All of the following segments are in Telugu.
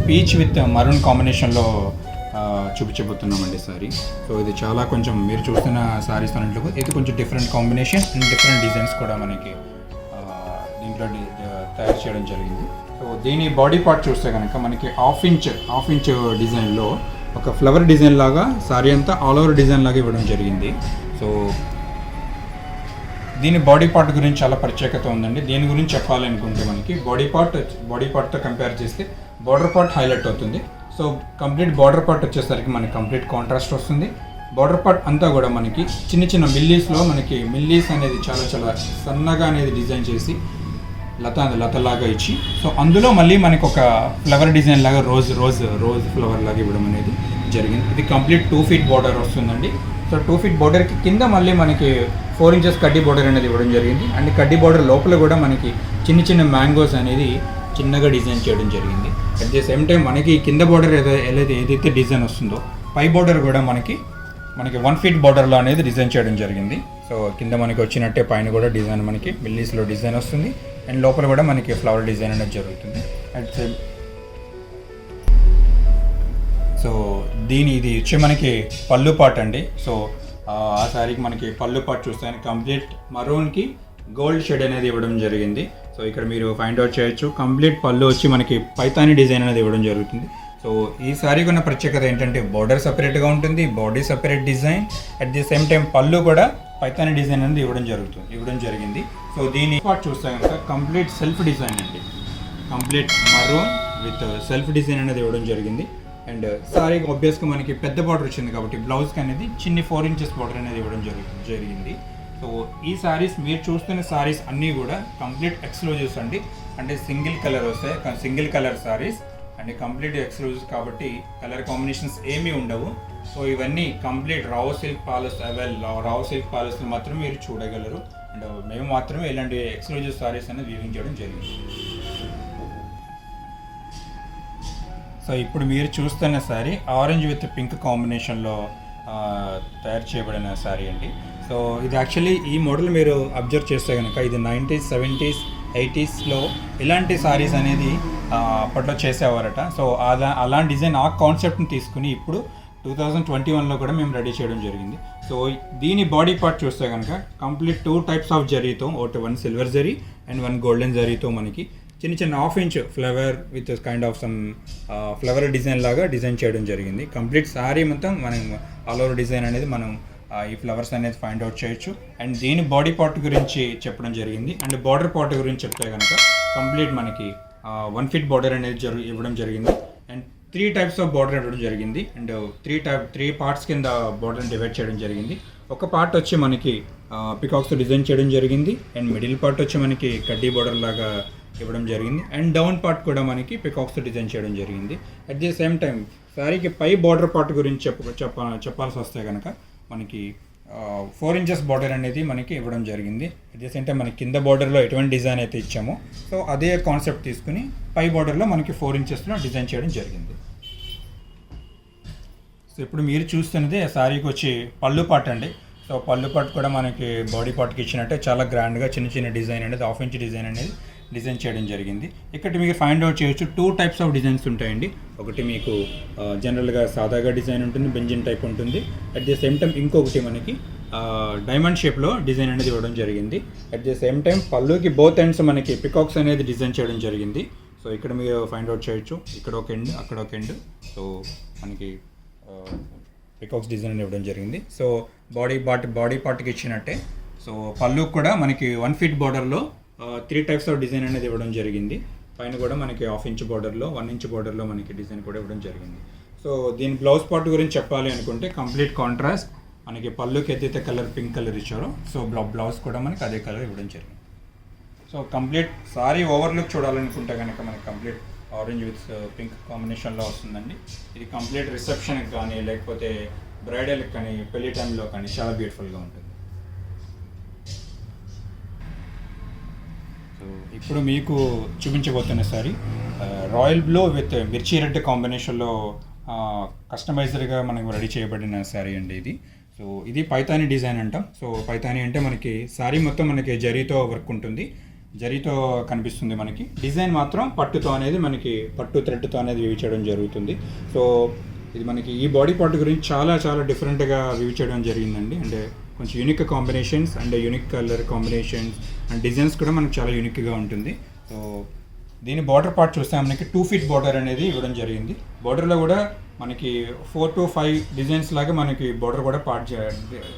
పీచ్ విత్ మరూన్ కాంబినేషన్లో చూపించబోతున్నామండి సారీ. సో ఇది చాలా కొంచెం మీరు చూస్తున్న సారీస్ అన్నింటిలో ఇది కొంచెం different combination and different designs కూడా మనకి దీంట్లో తయారు చేయడం జరిగింది. సో దీని బాడీ పార్ట్ చూస్తే కనుక మనకి హాఫ్ ఇంచ్ డిజైన్లో ఒక ఫ్లవర్ డిజైన్ లాగా సారీ అంతా ఆల్ ఓవర్ డిజైన్ లాగా ఇవ్వడం జరిగింది. సో దీని బాడీ పార్ట్ గురించి చాలా ప్రత్యేకత ఉందండి. దీని గురించి చెప్పాలనుకుంటే మనకి బాడీ పార్ట్తో కంపేర్ చేస్తే బార్డర్ పార్ట్ హైలైట్ అవుతుంది. సో కంప్లీట్ బార్డర్ పార్ట్ వచ్చేసరికి మనకి కంప్లీట్ కాంట్రాస్ట్ వస్తుంది. బార్డర్ పార్ట్ అంతా కూడా మనకి చిన్న మిల్లీస్లో మనకి మిల్లీస్ అనేది చాలా సన్నగా అనేది డిజైన్ చేసి లతలాగా ఇచ్చి, సో అందులో మళ్ళీ మనకి ఒక ఫ్లవర్ డిజైన్ లాగా రోజ్ ఫ్లవర్ లాగా ఇవ్వడం అనేది జరిగింది. ఇది కంప్లీట్ 2 feet బార్డర్ వస్తుందండి. సో 2 feet బార్డర్కి కింద మళ్ళీ మనకి 4 inches కడ్డీ బార్డర్ అనేది ఇవ్వడం జరిగింది. అండ్ కడ్డీ బార్డర్ లోపల కూడా మనకి చిన్న మ్యాంగోస్ అనేది చిన్నగా డిజైన్ చేయడం జరిగింది. అట్ ది సేమ్ టైం మనకి కింద బార్డర్ ఏదైతే డిజైన్ వస్తుందో పై బార్డర్ కూడా మనకి 1 feet బార్డర్లో అనేది డిజైన్ చేయడం జరిగింది. సో కింద మనకి వచ్చినట్టే పైన కూడా డిజైన్ మనకి మిల్లీస్లో డిజైన్ వస్తుంది. అండ్ లోపల కూడా మనకి ఫ్లవర్ డిజైన్ అనేది జరుగుతుంది. అట్ సేమ్ సో ఇది వచ్చి మనకి పళ్ళు పార్ట్ అండి. సో ఆ శారీకి మనకి పళ్ళు పార్ట్ చూస్తే కంప్లీట్ మరూన్కి గోల్డ్ షేడ్ అనేది ఇవ్వడం జరిగింది. సో ఇక్కడ మీరు ఫైండ్ అవుట్ చేయొచ్చు. కంప్లీట్ పళ్ళు వచ్చి మనకి పైతాని డిజైన్ అనేది ఇవ్వడం జరుగుతుంది. సో ఈ శారీకి ఉన్న ప్రత్యేకత ఏంటంటే బార్డర్ సపరేట్గా ఉంటుంది, body separate design, at the same time పళ్ళు కూడా పైతాని డిజైన్ అనేది ఇవ్వడం జరిగింది. సో దీని పార్ట్ చూస్తే కనుక కంప్లీట్ సెల్ఫ్ డిజైన్ అండి. Complete maroon with self design అనేది ఇవ్వడం జరిగింది. అండ్ సారీకి ఆబ్వియస్గా మనకి పెద్ద బార్డర్ వచ్చింది కాబట్టి బ్లౌజ్కి అనేది 4 inches బార్డర్ అనేది ఇవ్వడం జరిగింది. సో ఈ సారీస్ మీరు చూస్తున్న సారీస్ అన్నీ కూడా కంప్లీట్ ఎక్స్క్లూజివ్స్ అండి. అంటే సింగిల్ కలర్ వస్తాయి, single colour saris and complete exclusive కాబట్టి కలర్ కాంబినేషన్స్ ఏమీ ఉండవు. సో ఇవన్నీ కంప్లీట్ రావ్ సిల్క్ పాలిస్లో మాత్రం మీరు చూడగలరు. అండ్ మేము మాత్రమే ఇలాంటి ఎక్స్క్లూజివ్ సారీస్ అనేది వీవింగ్ చేయడం జరిగింది. సో ఇప్పుడు మీరు చూస్తున్న శారీ ఆరెంజ్ విత్ పింక్ కాంబినేషన్లో తయారు చేయబడిన శారీ అండి. సో ఇది యాక్చువల్లీ ఈ మోడల్ మీరు అబ్జర్వ్ చేస్తే కనుక ఇది 90s, 70s, 80sలో ఇలాంటి శారీస్ అనేది అప్పట్లో చేసేవారట. సో అలాంటి డిజైన్ ఆ కాన్సెప్ట్ని తీసుకుని ఇప్పుడు 2021లో కూడా మేము రెడీ చేయడం జరిగింది. సో దీని బాడీ పార్ట్ చూస్తే కనుక కంప్లీట్ 2 types ఆఫ్ జరీతో, ఒకటి 1 silver జరీ అండ్ 1 golden జరీతో మనకి చిన్న 1/2 inch flower with kind of some flower design లాగా డిజైన్ చేయడం జరిగింది. కంప్లీట్ శారీ మొత్తం మనం ఆల్ ఓవర్ డిజైన్ అనేది మనం ఈ ఫ్లవర్స్ అనేది ఫైండ్ అవుట్ చేయొచ్చు. అండ్ దీని బాడీ పార్ట్ గురించి చెప్పడం జరిగింది. అండ్ బార్డర్ పార్ట్ గురించి చెప్తే కనుక కంప్లీట్ మనకి 1 feet బార్డర్ అనేది ఇవ్వడం జరిగింది. అండ్ 3 types ఆఫ్ బార్డర్ ఇవ్వడం జరిగింది. అండ్ 3 parts కింద బార్డర్ని డివైడ్ చేయడం జరిగింది. ఒక పార్ట్ వచ్చి మనకి పికాక్స్తో డిజైన్ చేయడం జరిగింది. అండ్ మిడిల్ పార్ట్ వచ్చి మనకి కడ్డీ బార్డర్ లాగా ఇవ్వడం జరిగింది. అండ్ డౌన్ పార్ట్ కూడా మనకి పికాక్స్తో డిజైన్ చేయడం జరిగింది. అట్ ది సేమ్ టైం శారీకి పై బార్డర్ పార్ట్ గురించి చెప్పాల్సి వస్తే కనుక మనకి 4 inches బార్డర్ అనేది మనకి ఇవ్వడం జరిగింది. అట్ ది సేమ్ టైం మనకి కింద బార్డర్లో ఎటువంటి డిజైన్ అయితే ఇచ్చామో సో అదే కాన్సెప్ట్ తీసుకుని పై బార్డర్లో మనకి 4 inchesలో డిజైన్ చేయడం జరిగింది. సో ఇప్పుడు మీరు చూస్తున్నది శారీకి వచ్చి పళ్ళు పార్ట్ అండి. సో పళ్ళు పార్ట్ కూడా మనకి బాడీ పార్ట్కి ఇచ్చినట్టే చాలా గ్రాండ్గా చిన్న డిజైన్ అనేది 1/2 inch డిజైన్ అనేది డిజైన్ చేయడం జరిగింది. ఇక్కడ మీరు ఫైండ్ అవుట్ చేయొచ్చు 2 types ఆఫ్ డిజైన్స్ ఉంటాయండి. ఒకటి మీకు జనరల్గా సాదాగా డిజైన్ ఉంటుంది, బెంజిన్ టైప్ ఉంటుంది. అట్ ది సేమ్ టైం ఇంకొకటి మనకి డైమండ్ షేప్లో డిజైన్ అనేది ఇవ్వడం జరిగింది. అట్ ది సేమ్ టైం పళ్ళుకి బోత్ ఎండ్స్ మనకి పికాక్స్ అనేది డిజైన్ చేయడం జరిగింది. సో ఇక్కడ మీరు ఫైండ్ అవుట్ చేయొచ్చు, ఇక్కడ ఒక ఎండ్ అక్కడ ఒక ఎండ్. సో మనకి పికాక్స్ డిజైన్ ఇవ్వడం జరిగింది. సో బాడీ పార్ట్కి ఇచ్చినట్టే సో పళ్ళు కూడా మనకి 1 feet బార్డర్లో 3 types ఆఫ్ డిజైన్ అనేది ఇవ్వడం జరిగింది. పైన కూడా మనకి 1/2 inch బార్డర్లో 1 inch బార్డర్లో మనకి డిజైన్ కూడా ఇవ్వడం జరిగింది. సో దీని బ్లౌజ్ పార్ట్ గురించి చెప్పాలి అనుకుంటే కంప్లీట్ కాంట్రాస్ట్ మనకి పళ్ళుకి ఏదైతే కలర్ పింక్ కలర్ ఇచ్చారో సో బ్లౌజ్ కూడా మనకి అదే కలర్ ఇవ్వడం జరిగింది. సో కంప్లీట్ సారీ ఓవర్లుక్ చూడాలనుకుంటే కనుక మనకి కంప్లీట్ ఆరెంజ్ విత్ పింక్ కాంబినేషన్లో వస్తుందండి. ఇది కంప్లీట్ రిసెప్షన్కి కానీ లేకపోతే బ్రైడల్కి కానీ పెళ్లి టైంలో కానీ చాలా బ్యూటిఫుల్గా ఉంటుంది. సో ఇప్పుడు మీకు చూపించబోతున్న సారీ రాయల్ బ్లూ విత్ మిర్చి రెడ్ కాంబినేషన్లో కస్టమైజర్గా మనకు రెడీ చేయబడిన శారీ అండి ఇది. సో ఇది పైతాని డిజైన్ అంటాం. సో పైతాని అంటే మనకి శారీ మొత్తం మనకి జరీతో వర్క్ ఉంటుంది. జరీతో కనిపిస్తుంది మనకి. డిజైన్ మాత్రం పట్టుతో అనేది మనకి పట్టు థ్రెడ్తో అనేది వీవ్ చేయడం జరుగుతుంది. సో ఇది మనకి ఈ బాడీ పార్ట్ గురించి చాలా చాలా డిఫరెంట్గా వీవ్ చేయడం జరిగిందండి. అంటే కొంచెం unique combinations and unique colour combinations and designs కూడా మనకి చాలా యూనిక్గా ఉంటుంది. సో దీని బార్డర్ పార్ట్ చూస్తే మనకి 2 feet బార్డర్ అనేది ఇవ్వడం జరిగింది. బార్డర్లో కూడా మనకి 4 to 5 డిజైన్స్ లాగా మనకి బార్డర్ కూడా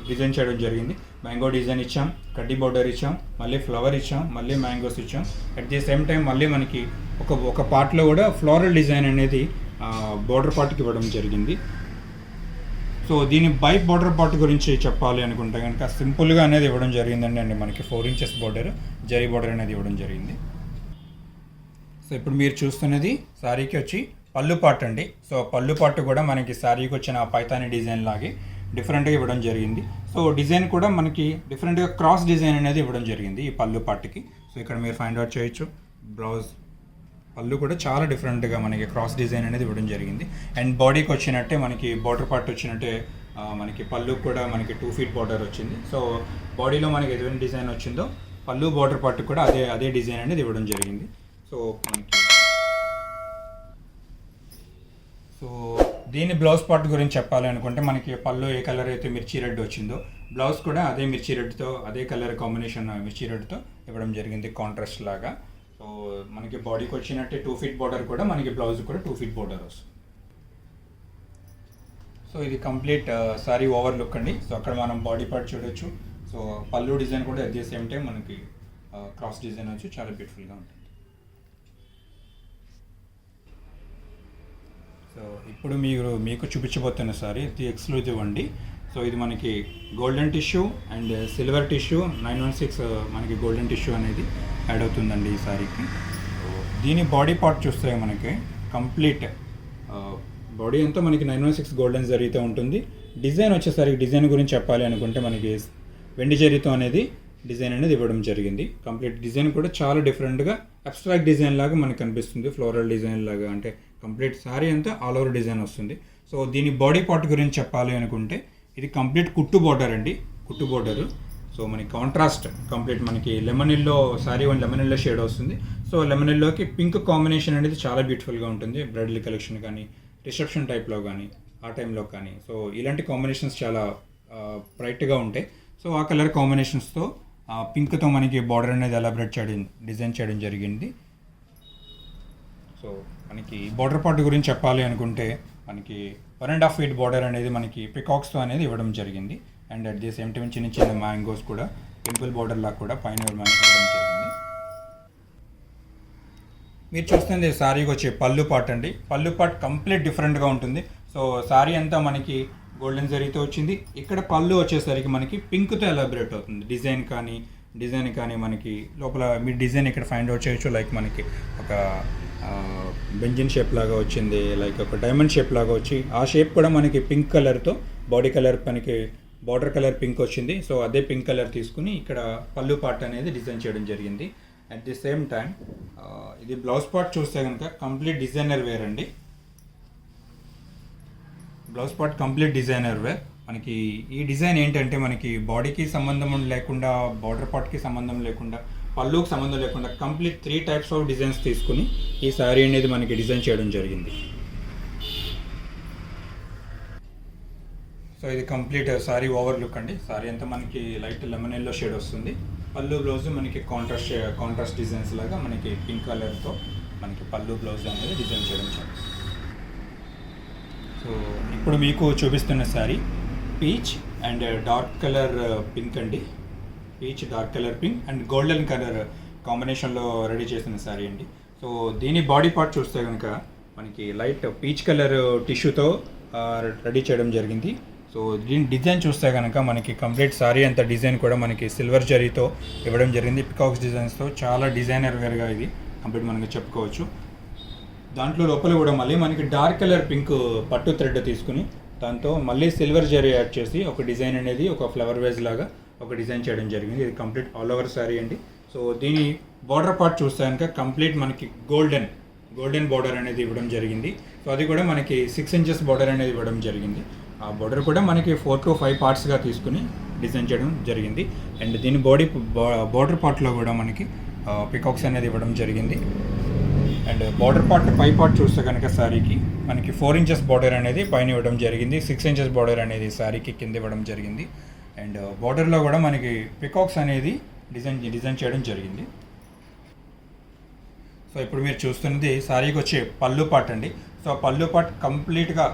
డిజైన్ చేయడం జరిగింది. మ్యాంగో డిజైన్ ఇచ్చాం, కడ్డీ బార్డర్ ఇచ్చాం, మళ్ళీ ఫ్లవర్ ఇచ్చాం, మళ్ళీ మ్యాంగోస్ ఇచ్చాం. అట్ ది సేమ్ టైం మళ్ళీ మనకి ఒక పార్ట్లో కూడా ఫ్లోరల్ డిజైన్ అనేది బార్డర్ పార్ట్కి ఇవ్వడం జరిగింది. సో దీని బై బార్డర్ పార్ట్ గురించి చెప్పాలి అనుకుంటే కనుక సింపుల్గా అనేది ఇవ్వడం జరిగిందండి. అండి మనకి 4 inches బార్డర్, జరీ బార్డర్ అనేది ఇవ్వడం జరిగింది. సో ఇప్పుడు మీరు చూస్తున్నది శారీకి వచ్చి పళ్ళు పార్ట్ అండి. సో పళ్ళు పార్ట్ కూడా మనకి శారీకి వచ్చిన పైతాని డిజైన్ లాగే డిఫరెంట్గా ఇవ్వడం జరిగింది. సో డిజైన్ కూడా మనకి డిఫరెంట్గా క్రాస్ డిజైన్ అనేది ఇవ్వడం జరిగింది ఈ పళ్ళు పార్ట్కి. సో ఇక్కడ మీరు ఫైండ్ అవుట్ చేయొచ్చు. బ్లౌజ్ పళ్ళు కూడా చాలా డిఫరెంట్గా మనకి క్రాస్ డిజైన్ అనేది ఇవ్వడం జరిగింది. అండ్ బాడీకి వచ్చినట్టే మనకి బార్డర్ పార్ట్ వచ్చినట్టే మనకి పళ్ళు కూడా మనకి 2 feet బార్డర్ వచ్చింది. సో బాడీలో మనకి ఎటువంటి డిజైన్ వచ్చిందో పళ్ళు బార్డర్ పార్ట్ కూడా అదే డిజైన్ అనేది ఇవ్వడం జరిగింది. సో దీని బ్లౌజ్ పార్ట్ గురించి చెప్పాలి అనుకుంటే మనకి పళ్ళు ఏ కలర్ అయితే మిర్చి రెడ్ వచ్చిందో బ్లౌజ్ కూడా అదే మిర్చి రెడ్తో అదే కలర్ కాంబినేషన్ మిర్చి రెడ్తో ఇవ్వడం జరిగింది కాంట్రాస్ట్ లాగా. సో మనకి బాడీకి వచ్చినట్టే 2 feet బార్డర్ కూడా మనకి బ్లౌజ్ కూడా 2 feet బార్డర్ వస్తుంది. సో ఇది కంప్లీట్ సారీ ఓవర్ లుక్ అండి. సో అక్కడ మనం బాడీ పార్ట్ చూడొచ్చు. సో పళ్ళు డిజైన్ కూడా అట్ ది సేమ్ టైం మనకి క్రాస్ డిజైన్ వచ్చి చాలా బ్యూటిఫుల్గా ఉంటుంది. సో ఇప్పుడు మీకు చూపించబోతున్న సారీ ఇది ఎక్స్క్లూజివ్ అండి. సో ఇది మనకి golden tissue and silver tissue 916 మనకి గోల్డెన్ టిష్యూ అనేది యాడ్ అవుతుందండి ఈ సారీకి. సో దీని బాడీ పార్ట్ చూస్తే మనకి కంప్లీట్ బాడీ అంతా మనకి 916 గోల్డెన్ జరీతో ఉంటుంది. డిజైన్ వచ్చేసరికి డిజైన్ గురించి చెప్పాలి అనుకుంటే మనకి వెండి జరీతో అనేది డిజైన్ అనేది ఇవ్వడం జరిగింది. కంప్లీట్ డిజైన్ కూడా చాలా డిఫరెంట్గా అబ్స్ట్రాక్ట్ డిజైన్ లాగా మనకు కనిపిస్తుంది. ఫ్లోరల్ డిజైన్ లాగా అంటే కంప్లీట్ సారీ అంతా ఆల్ ఓవర్ డిజైన్ వస్తుంది. సో దీని బాడీ పార్ట్ గురించి చెప్పాలి అనుకుంటే ఇది కంప్లీట్ కుట్టు బార్డర్ అండి, కుట్టు బార్డరు. సో మనకి కాంట్రాస్ట్ కంప్లీట్ మనకి lemon yellow sorry lemon yellow shade వస్తుంది. సో లెమన్ ఎల్లోకి పింక్ కాంబినేషన్ అనేది చాలా బ్యూటిఫుల్గా ఉంటుంది. బ్రైడల్ కలెక్షన్ కానీ రిసెప్షన్ టైప్లో కానీ ఆ టైంలో కానీ సో ఇలాంటి కాంబినేషన్స్ చాలా బ్రైట్గా ఉంటాయి. సో ఆ కలర్ కాంబినేషన్స్తో పింక్తో మనకి బార్డర్ అనేది ఎలాబరేట్ చేయడం డిజైన్ చేయడం జరిగింది. సో మనకి బార్డర్ పార్ట్ గురించి చెప్పాలి అనుకుంటే మనకి 1.5 feet బార్డర్ అనేది మనకి పికాక్స్తో అనేది ఇవ్వడం జరిగింది. And at the same time చిన్న చిన్న మ్యాంగోస్ కూడా టెంపుల్ బార్డర్ లాగా కూడా పైన మనకి ఇవ్వడం జరిగింది. మీరు చూస్తుంది సారీకి వచ్చే పళ్ళు పార్ట్ అండి. పళ్ళు పార్ట్ కంప్లీట్ డిఫరెంట్గా ఉంటుంది. సో సారీ అంతా మనకి గోల్డెన్ జరీతో వచ్చింది. ఇక్కడ పళ్ళు వచ్చేసరికి మనకి పింక్తో ఎలాబరేట్ అవుతుంది. డిజైన్ కానీ మనకి లోపల మీరు డిజైన్ ఇక్కడ ఫైండ్ అవుట్ చేయొచ్చు. లైక్ మనకి ఒక బెంజిన్ షేప్ లాగా వచ్చింది, లైక్ ఒక డైమండ్ షేప్ లాగా వచ్చి ఆ షేప్ కూడా మనకి పింక్ కలర్తో బాడీ కలర్ మనకి బార్డర్ కలర్ పింక్ వచ్చింది. సో అదే పింక్ కలర్ తీసుకుని ఇక్కడ పళ్ళు పార్ట్ అనేది డిజైన్ చేయడం జరిగింది. అట్ ది సేమ్ టైం ఇది బ్లౌజ్ పార్ట్ చూస్తే కనుక కంప్లీట్ డిజైనర్ వేర్ అండి. Blouse part complete designer wear. మనకి ఈ డిజైన్ ఏంటంటే మనకి బాడీకి సంబంధం లేకుండా బార్డర్ పార్ట్కి సంబంధం లేకుండా పళ్ళుకి సంబంధం లేకుండా కంప్లీట్ 3 types ఆఫ్ డిజైన్స్ తీసుకుని ఈ శారీ అనేది మనకి డిజైన్ చేయడం జరిగింది. సో ఇది కంప్లీట్ శారీ ఓవర్ లుక్ అండి. శారీ అంతా మనకి లైట్ లెమన్ ఎల్లో షేడ్ వస్తుంది. పళ్ళు బ్లౌజ్ మనకి కాంట్రాస్ట్ డిజైన్స్ లాగా మనకి పింక్ కలర్తో మనకి పళ్ళు బ్లౌజ్ అనేది డిజైన్ చేయడం జరిగింది. సో ఇప్పుడు మీకు చూపిస్తున్న sari peach and dark colour pink అండి. Peach dark colour pink and golden colour కాంబినేషన్లో రెడీ చేసిన శారీ అండి. సో దీని బాడీ పార్ట్ చూస్తే కనుక మనకి లైట్ పీచ్ కలర్ టిష్యూతో రెడీ చేయడం జరిగింది. సో దీని డిజైన్ చూస్తే కనుక మనకి కంప్లీట్ శారీ అంత డిజైన్ కూడా మనకి సిల్వర్ జరీతో ఇవ్వడం జరిగింది. పికాక్స్ డిజైన్స్తో చాలా డిజైనర్ వేర్గా ఇది కంప్లీట్ మనకి చెప్పుకోవచ్చు. దాంట్లో లోపల కూడా మళ్ళీ మనకి డార్క్ కలర్ పింక్ పట్టు థ్రెడ్ తీసుకుని దాంతో మళ్ళీ సిల్వర్ జరీ యాడ్ చేసి ఒక డిజైన్ అనేది ఒక ఫ్లవర్ వేజ్ లాగా ఒక డిజైన్ చేయడం జరిగింది. ఇది కంప్లీట్ ఆల్ ఓవర్ శారీ అండి. సో దీని బార్డర్ పార్ట్ చూస్తే కనుక కంప్లీట్ మనకి గోల్డెన్ బార్డర్ అనేది ఇవ్వడం జరిగింది. సో అది కూడా మనకి 6 inches బార్డర్ అనేది ఇవ్వడం జరిగింది. ఆ బార్డర్ కూడా మనకి 4 to 5 partsగా తీసుకుని డిజైన్ చేయడం జరిగింది. అండ్ దీని బార్డర్ పార్ట్లో కూడా మనకి పికాక్స్ అనేది ఇవ్వడం జరిగింది. అండ్ బార్డర్ పార్ట్ పై పార్ట్ చూస్తే కనుక శారీకి మనకి 4 ఇంచెస్ బార్డర్ అనేది పైన ఇవ్వడం జరిగింది, 6 ఇంచెస్ బార్డర్ అనేది శారీకి కింద ఇవ్వడం జరిగింది. అండ్ బార్డర్లో కూడా మనకి పికాక్స్ అనేది డిజైన్ చేయడం జరిగింది. సో ఇప్పుడు మీరు చూస్తున్నది శారీకి వచ్చే పళ్ళు పార్ట్ అండి. సో పళ్ళు పార్ట్ కంప్లీట్గా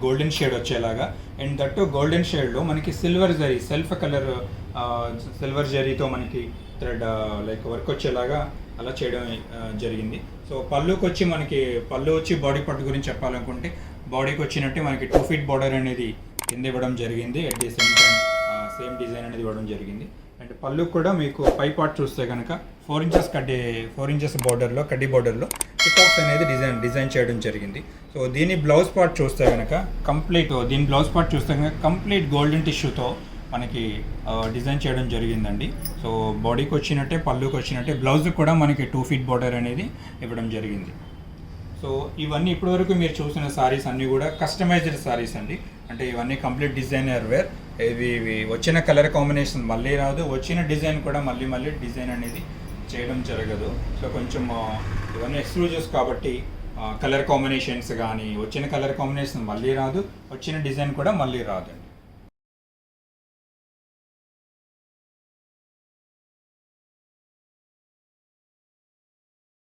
గోల్డెన్ షేడ్ వచ్చేలాగా, అండ్ దట్టు గోల్డెన్ షేడ్లో మనకి silver zari self colour silver జరీతో మనకి థ్రెడ్ లైక్ వర్క్ వచ్చేలాగా అలా చేయడం జరిగింది. సో పళ్ళు వచ్చి బాడీ పార్ట్ గురించి చెప్పాలనుకుంటే బాడీకి వచ్చినట్టే మనకి 2 feet బార్డర్ అనేది కింద ఇవ్వడం జరిగింది. At the same time same design అనేది ఇవ్వడం జరిగింది. అండ్ పళ్ళు కూడా మీకు పై పార్ట్ చూస్తే కనుక 4 ఇంచెస్ బార్డర్లో కడ్డీ బార్డర్లో పికాక్స్ అనేది డిజైన్ చేయడం జరిగింది. సో దీని బ్లౌజ్ పార్ట్ చూస్తే కనుక కంప్లీట్ గోల్డెన్ టిష్యూతో మనకి డిజైన్ చేయడం జరిగిందండి. సో బాడీకి వచ్చినట్టే పళ్ళుకి వచ్చినట్టే బ్లౌజ్కి కూడా మనకి 2 feet బార్డర్ అనేది ఇవ్వడం జరిగింది. సో ఇవన్నీ ఇప్పటివరకు మీరు చూసిన సారీస్ అన్నీ కూడా కస్టమైజ్డ్ సారీస్ అండి. అంటే ఇవన్నీ కంప్లీట్ డిజైనర్ వేర్. ఇవి వచ్చిన కలర్ కాంబినేషన్ మళ్ళీ రాదు, వచ్చిన డిజైన్ కూడా మళ్ళీ డిజైన్ అనేది చేయడం జరగదు. సో కొంచెం ఇవన్నీ ఎక్స్క్లూజివ్స్ కాబట్టి కలర్ కాంబినేషన్స్ కానీ వచ్చిన కలర్ కాంబినేషన్ మళ్ళీ రాదు, వచ్చిన డిజైన్ కూడా మళ్ళీ రాదు.